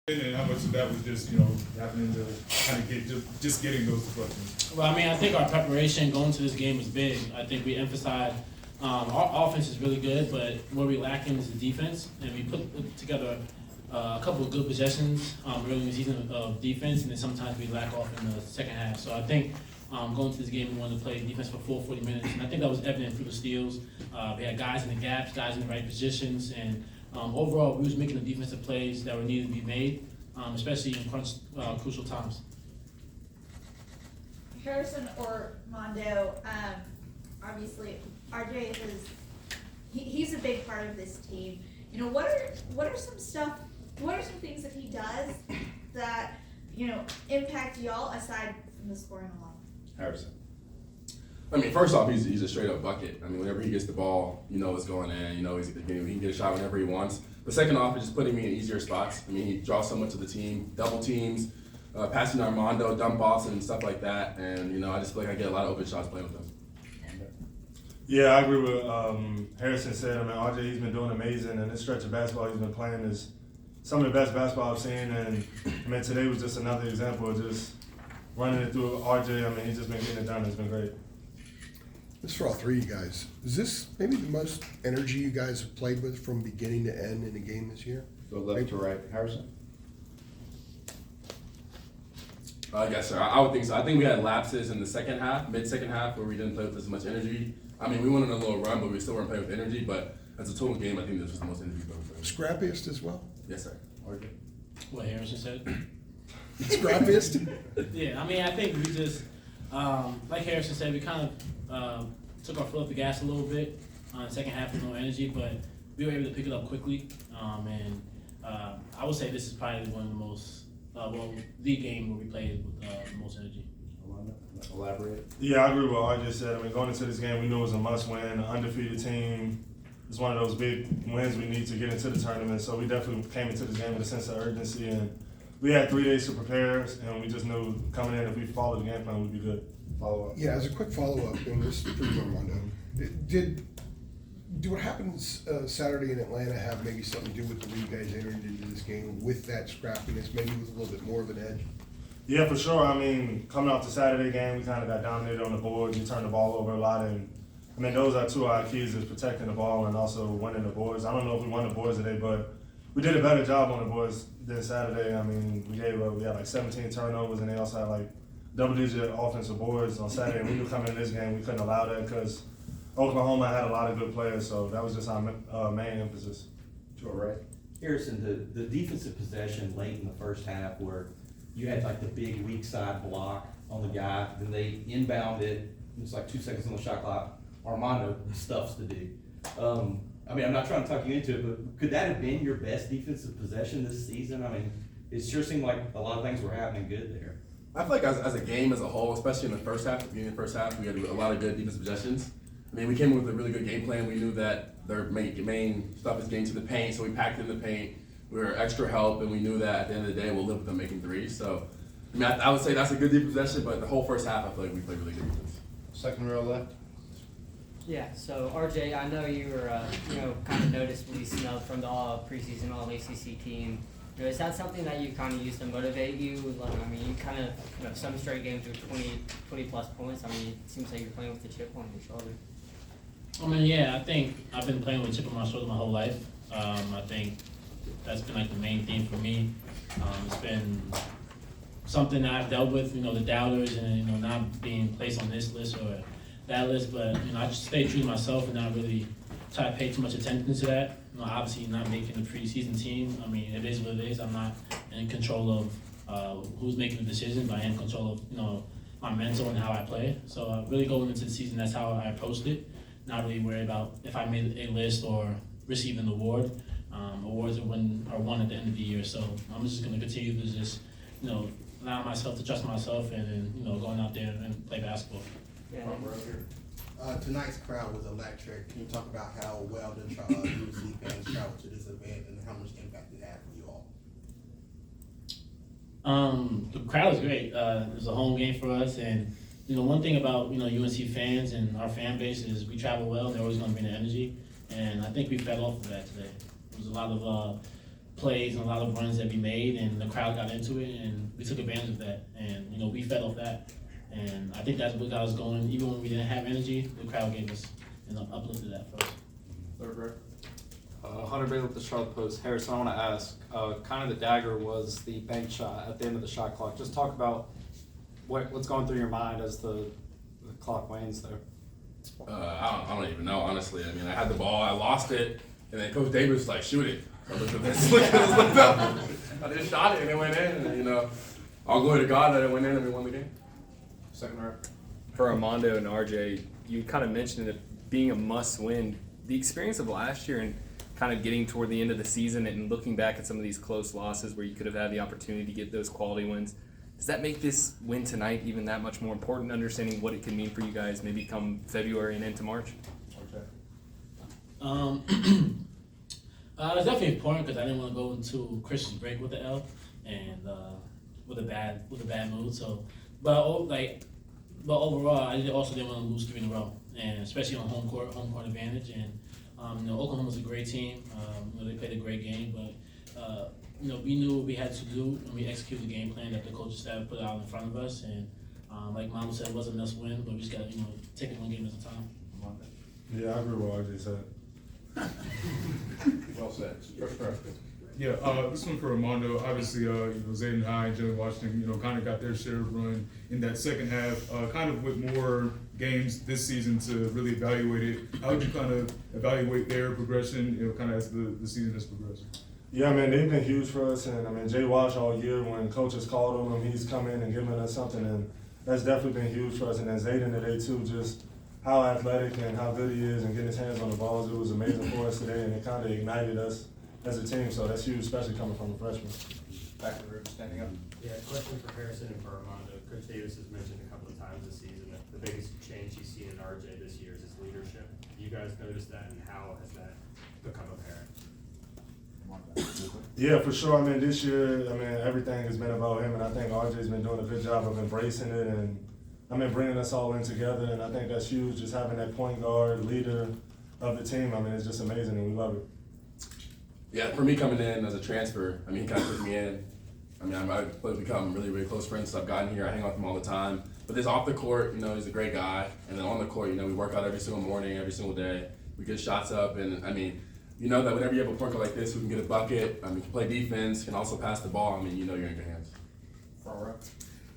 And how much of that was just, happening to kind of getting those deflections? Well, I mean, I think our preparation going to this game was big. I think we emphasized our offense is really good, but where we're lacking is the defense. And we put together a couple of good possessions early in the season of defense, and then sometimes we lack off in the second half. So I think going to this game, we wanted to play defense for full 40 minutes, and I think that was evident through the steals. We had guys in the gaps, guys in the right positions, and overall, we was making the defensive plays that were needed to be made, especially in crucial times. Harrison or Mondo, obviously RJ he's a big part of this team. What are some things that he does that impact y'all aside from the scoring alone? Harrison. I mean, first off, he's a straight up bucket. I mean, whenever he gets the ball, it's going in. He can get a shot whenever he wants. But second off, it's just putting me in easier spots. I mean, he draws so much of the team, double teams, passing Armando, dump offs, and stuff like that. And I just feel like I get a lot of open shots playing with him. Yeah, I agree with Harrison said. I mean, RJ, he's been doing amazing, and this stretch of basketball he's been playing is some of the best basketball I've seen. And I mean, today was just another example of just running it through RJ. I mean, he's just been getting it done. It's been great. This is for all three of you guys. Is this maybe the most energy you guys have played with from beginning to end in a game this year? Go left to right. Harrison? Yes, sir. I would think so. I think we had lapses in the second half, mid-second half, where we didn't play with as much energy. I mean, we went on a little run, but we still weren't playing with energy. But as a total game, I think this was the most energy we've Scrappiest as well? Yes, sir. RJ? What Harrison said. Scrappiest? Yeah, I mean, I think we just, like Harrison said, we kind of took our foot off the gas a little bit on the second half with no energy, but we were able to pick it up quickly. And I would say this is probably one of the most, the game where we played with the most energy. Elaborate. Yeah, I agree with what RJ said. I mean, going into this game, we knew it was a must-win, an undefeated team. It's one of those big wins we need to get into the tournament. So we definitely came into this game with a sense of urgency, and we had 3 days to prepare, and we just knew coming in, if we followed the game plan, we'd be good. Follow up. Yeah, as a quick follow-up, and this is for you, Armando. Did what happened Saturday in Atlanta have maybe something to do with the way you guys entered into this game with that scrappiness, maybe with a little bit more of an edge? Yeah, for sure. I mean, coming off the Saturday game, we kind of got dominated on the boards. We turned the ball over a lot, and I mean, those are two of our keys: is protecting the ball and also winning the boards. I don't know if we won the boards today, but we did a better job on the boards than Saturday. I mean, we had like 17 turnovers, and they also had like double-digit offensive boards on Saturday. And we knew coming in this game we couldn't allow that because Oklahoma had a lot of good players, so that was just our main emphasis. To right. Harrison, the defensive possession late in the first half where you had like the big weak side block on the guy, then they inbound it, it's like 2 seconds on the shot clock. Armando stuffs to do. I mean, I'm not trying to talk you into it, but could that have been your best defensive possession this season? I mean, it sure seemed like a lot of things were happening good there. I feel like as a game as a whole, especially in the first half, beginning of the first half, we had a lot of good defensive possessions. I mean, we came in with a really good game plan. We knew that their main stuff is getting to the paint, so we packed in the paint. We were extra help, and we knew that at the end of the day, we'll live with them making threes. So, I mean, I would say that's a good defensive possession, but the whole first half, I feel like we played really good defense. Second row left. Yeah, so RJ, I know you were, kind of noticeably snubbed from the preseason All-ACC team. Is that something that you kind of use to motivate you? Like, I mean, you kind of, some straight games with 20 plus points. I mean, it seems like you're playing with the chip on your shoulder. I mean, yeah, I think I've been playing with a chip on my shoulder my whole life. I think that's been like the main theme for me. It's been something that I've dealt with, the doubters and, not being placed on this list or that list, but, I just stay true to myself and not really try to pay too much attention to that. Obviously not making the preseason team. I mean, it is what it is. I'm not in control of who's making the decision, but I am in control of, my mental and how I play. So really going into the season, that's how I approached it. Not really worried about if I made a list or received an award. Awards are won at the end of the year. So I'm just going to continue to just, allow myself to trust myself and going out there and play basketball. Yeah. Tonight's crowd was electric. Can you talk about how well the UNC fans traveled to this event and how much impact it had for you all? The crowd was great. It was a home game for us, and one thing about UNC fans and our fan base is we travel well. They're always going to bring the energy, and I think we fed off of that today. There was a lot of plays and a lot of runs that we made, and the crowd got into it, and we took advantage of that, and we fed off that, and I think that's what got us going. Even when we didn't have energy, the crowd gave us uplifted that for us. Third row. Hunter Bailey with the Charlotte Post. Harrison, I want to ask, kind of the dagger was the bank shot at the end of the shot clock. Just talk about what's going through your mind as the clock wanes there. I don't even know, honestly. I mean, I had the ball, I lost it, and then Coach Davis was like, shoot it. So I looked at this, looked up. I just shot it, and it went in. And, all glory to God that it went in and we won the game. Second row. For Armando and RJ, you kind of mentioned it being a must-win. The experience of last year and kind of getting toward the end of the season and looking back at some of these close losses where you could have had the opportunity to get those quality wins, does that make this win tonight even that much more important, understanding what it can mean for you guys maybe come February and into March? It's definitely important because I didn't want to go into Christmas break with the L and with a bad mood. So, but overall, I also didn't want to lose 3 in a row, and especially on home court advantage. And Oklahoma's a great team. They played a great game, but we knew what we had to do, and we executed the game plan that the coaching staff put out in front of us. And like Mama said, it wasn't a must win, but we just got to take it one game at a time. Yeah, I agree with what RJ said. Well said. First row. Yeah, this one for Armando. Obviously, Zayden High and Jalen Washington, kind of got their share of run in that second half, kind of with more games this season to really evaluate it. How would you kind of evaluate their progression, kind of as the season has progressed? Yeah, man, they've been huge for us, and I mean, Jay Wash all year, when coaches called on him, he's come in and given us something, and that's definitely been huge for us. And then Zayden today too, just how athletic and how good he is and getting his hands on the balls, it was amazing for us today, and it kind of ignited us as a team, so that's huge, especially coming from a freshman. Back of the room, standing up. Yeah, question for Harrison and for Armando. Coach Davis has mentioned a couple of times this season that the biggest change he's seen in RJ this year is his leadership. You guys noticed that, and how has that become apparent? Yeah, for sure. I mean, this year, everything has been about him, and I think RJ's been doing a good job of embracing it and, bringing us all in together, and I think that's huge, just having that point guard, leader of the team. It's just amazing, and we love it. Yeah, for me coming in as a transfer, he kind of took me in. I've become really, really close friends since I've gotten here. I hang out with him all the time. But this off the court, he's a great guy. And then on the court, we work out every single morning, every single day. We get shots up, and that whenever you have a point guard like this who can get a bucket, can play defense, can also pass the ball, you're in good hands. Front row.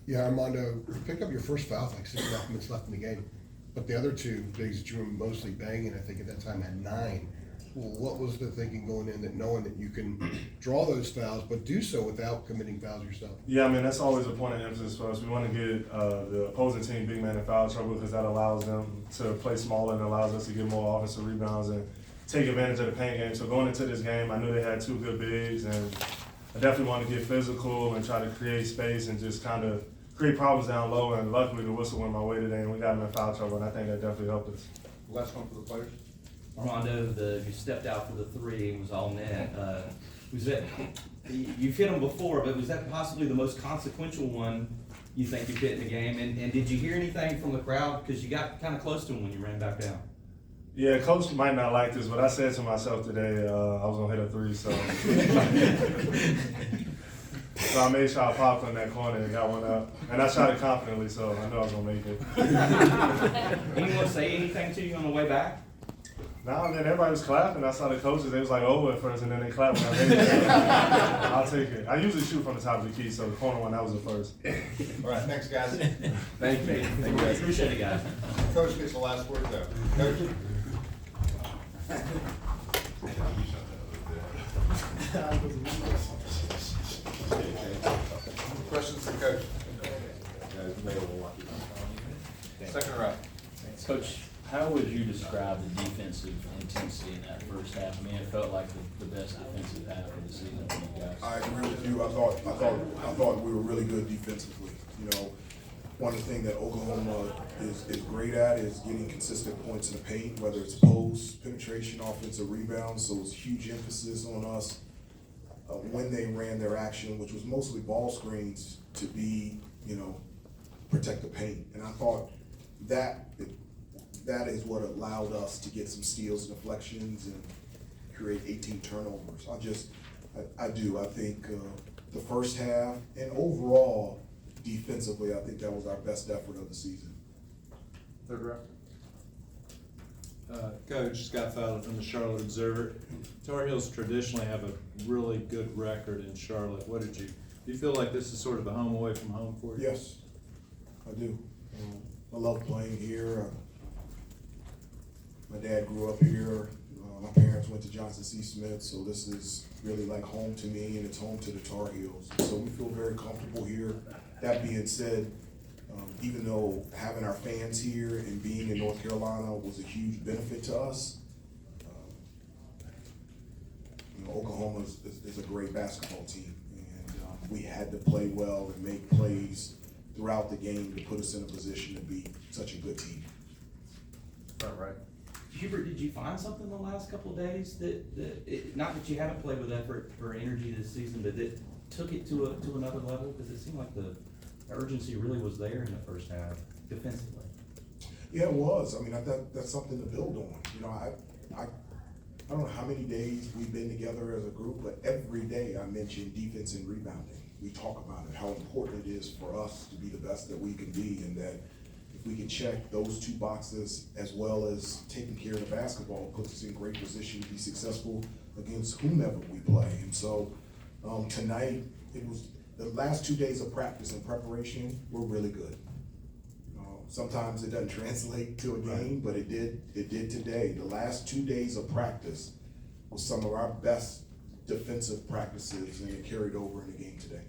Yeah, Armando, you picked up your first foul with like 6.5 minutes left in the game, but the other 2 days that you were mostly banging, I think at that time had 9. What was the thinking going in, that knowing that you can draw those fouls, but do so without committing fouls yourself? Yeah, that's always a point of emphasis for us. We want to get the opposing team big man in foul trouble because that allows them to play smaller and allows us to get more offensive rebounds and take advantage of the paint game. So going into this game, I knew they had 2 good bigs, and I definitely wanted to get physical and try to create space and just kind of create problems down low. And luckily, the whistle went my way today, and we got them in foul trouble, and I think that definitely helped us. Last one for the players. Armando, you stepped out for the 3, was all net. Was that, you've hit them before, but was that possibly the most consequential one you think you've hit in the game? And did you hear anything from the crowd? Because you got kind of close to them when you ran back down. Yeah, coach might not like this, but I said to myself today I was going to hit a 3, so. So I made sure I popped on that corner and got one up. And I shot it confidently, so I knew I was going to make it. Anyone say anything to you on the way back? Nah, man, everybody was clapping. I saw the coaches, they was like, oh, at first, and then they clapped when I made it. I'll take it. I usually shoot from the top of the key, so the corner one, that was the first. All right, thanks, guys. Thank you. Thank you, guys. Appreciate it, guys. Coach gets the last word, though. Coach? Questions for Coach? Second row. Coach, how would you describe the defensive intensity in that first half? It felt like the best defensive half of the season for you guys. I agree with you. I thought we were really good defensively. One of the things that Oklahoma is great at is getting consistent points in the paint, whether it's post, penetration, offensive rebounds. So it was huge emphasis on us when they ran their action, which was mostly ball screens, to be, protect the paint. And I thought that is what allowed us to get some steals and deflections and create 18 turnovers. I do. I think the first half and overall defensively, I think that was our best effort of the season. Third row. Coach, Scott Fowler from the Charlotte Observer. Tar Heels traditionally have a really good record in Charlotte. Do you feel like this is sort of a home away from home for you? Yes, I do. I love playing here. My dad grew up here. My parents went to Johnson C. Smith, so this is really like home to me, and it's home to the Tar Heels. So we feel very comfortable here. That being said, even though having our fans here and being in North Carolina was a huge benefit to us, Oklahoma is a great basketball team, and we had to play well and make plays throughout the game to put us in a position to be such a good team. Front right. Hubert, did you find something the last couple of days not that you haven't played with effort or energy this season, but that took it to another level? Because it seemed like the urgency really was there in the first half defensively. Yeah, it was. I mean, I thought that's something to build on. You know, I don't know how many days we've been together as a group, but every day I mention defense and rebounding. We talk about it, how important it is for us to be the best that we can be, and that if we can check those two boxes as well as taking care of the basketball, puts us in great position to be successful against whomever we play. And so tonight, it was the last 2 days of practice and preparation were really good. Sometimes it doesn't translate to a game, but it did today. The last 2 days of practice was some of our best defensive practices, and it carried over in the game today.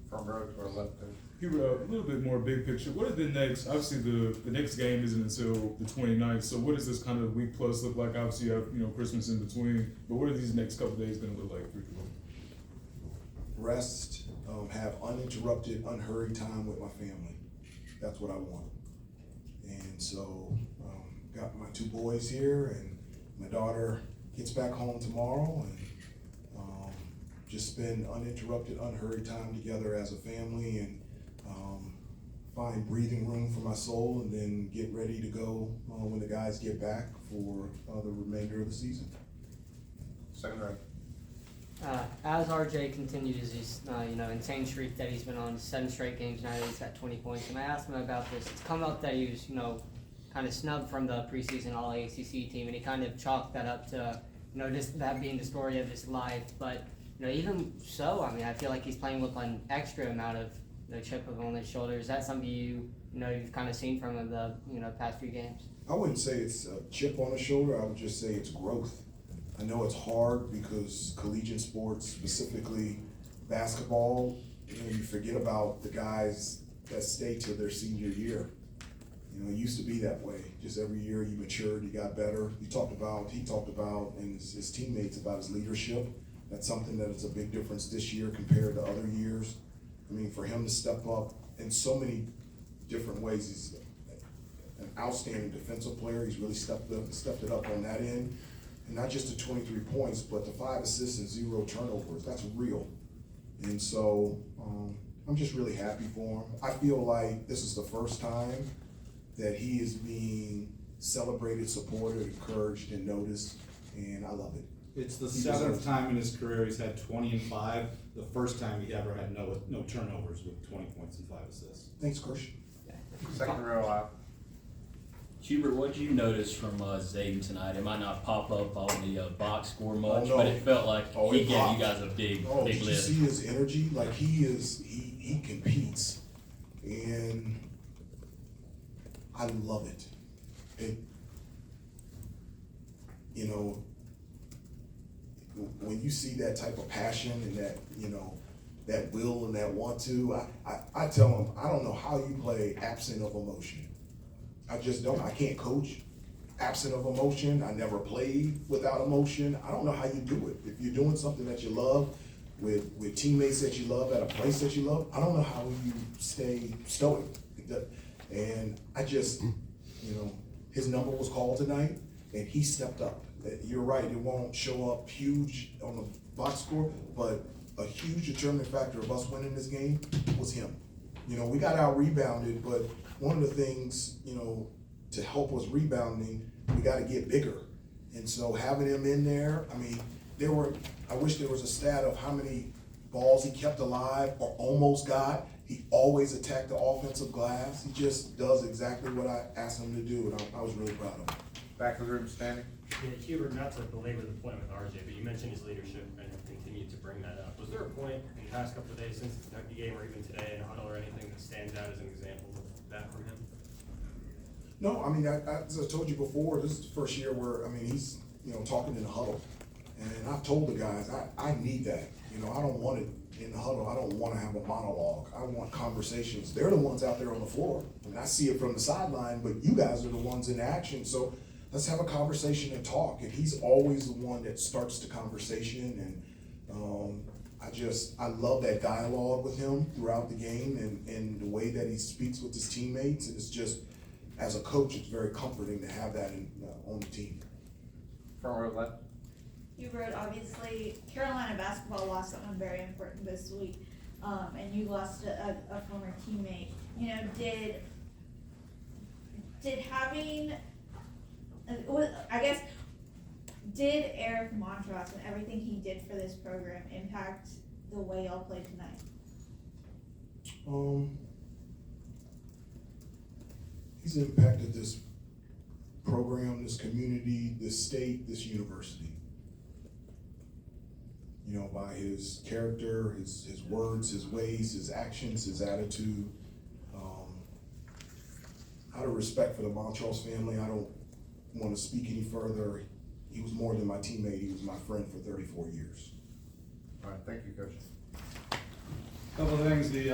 Front row to our left, coach. Here, a little bit more big picture. What are the next, obviously the next game isn't until the 29th, so what does this kind of week plus look like? Obviously you have, Christmas in between, but what are these next couple days gonna look like for you? Rest, have uninterrupted, unhurried time with my family. That's what I want. And so, got my 2 boys here, and my daughter gets back home tomorrow, and just spend uninterrupted, unhurried time together as a family, and find breathing room for my soul, and then get ready to go when the guys get back for the remainder of the season. Second row. As RJ continues his, insane streak that he's been on, 7 straight games now, he's got 20 points, and I asked him about this. It's come up that he was, kind of snubbed from the preseason All-ACC team, and he kind of chalked that up to, just that being the story of his life. But, even so, I mean, I feel like he's playing with an extra amount of chip on his shoulder. Is that something you've kind of seen from him the, past few games? I wouldn't say it's a chip on the shoulder. I would just say it's growth. I know it's hard because collegiate sports, specifically basketball, you forget about the guys that stay till their senior year. It used to be that way. Just every year you matured, you got better. He talked about, and his teammates about his leadership. That's something that is a big difference this year compared to other years. I mean, for him to step up in so many different ways, he's an outstanding defensive player. He's really stepped it up on that end. And not just the 23 points, but the 5 assists and 0 turnovers. That's real. And so I'm just really happy for him. I feel like this is the first time that he is being celebrated, supported, encouraged, and noticed, and I love it. It's the 7th time in his career he's had 20 and 5. The first time he ever had no turnovers with 20 points and 5 assists. Thanks, Kirsch. Second row out. Hubert, what did you notice from Zayden tonight? It might not pop up on the box score much, no. but it felt like he gave popped. you guys a big Did you lift. see his energy? Like he competes, and I love it. When you see that type of passion and that will and that want to, I tell him, I don't know how you play absent of emotion. I just don't. I can't coach absent of emotion. I never played without emotion. I don't know how you do it. If you're doing something that you love with teammates that you love at a place that you love, I don't know how you stay stoic. And I just, his number was called tonight, and he stepped up. You're right, it won't show up huge on the box score, but a huge determining factor of us winning this game was him. We got out rebounded, but one of the things, to help us rebounding, we got to get bigger. And so having him in there, I mean, I wish there was a stat of how many balls he kept alive or almost got. He always attacked the offensive glass. He just does exactly what I asked him to do, and I was really proud of him. Back of the room standing. Yeah, Hubert, not to belabor the point with RJ, but you mentioned his leadership and have continued to bring that up. Was there a point in the past couple of days since the Kentucky game or even today in huddle or anything that stands out as an example of that from him? No, I mean, as I told you before, this is the first year where, I mean, he's, talking in the huddle. And I've told the guys, I need that. I don't want it in the huddle. I don't want to have a monologue. I want conversations. They're the ones out there on the floor. And I see it from the sideline, but you guys are the ones in action. So let's have a conversation and talk. And he's always the one that starts the conversation. And I love that dialogue with him throughout the game and the way that he speaks with his teammates. And it's just, as a coach, it's very comforting to have that on the team. Front row left. Hubert, obviously, Carolina basketball lost someone very important this week, and you lost a former teammate. Did having, did Eric Montross and everything he did for this program impact the way y'all played tonight? He's impacted this program, this community, this state, this university. By his character, his words, his ways, his actions, his attitude. Out of respect for the Montross family, I don't want to speak any further. He was more than my teammate. He was my friend for 34 years. All right, thank you, Coach. Couple of things, the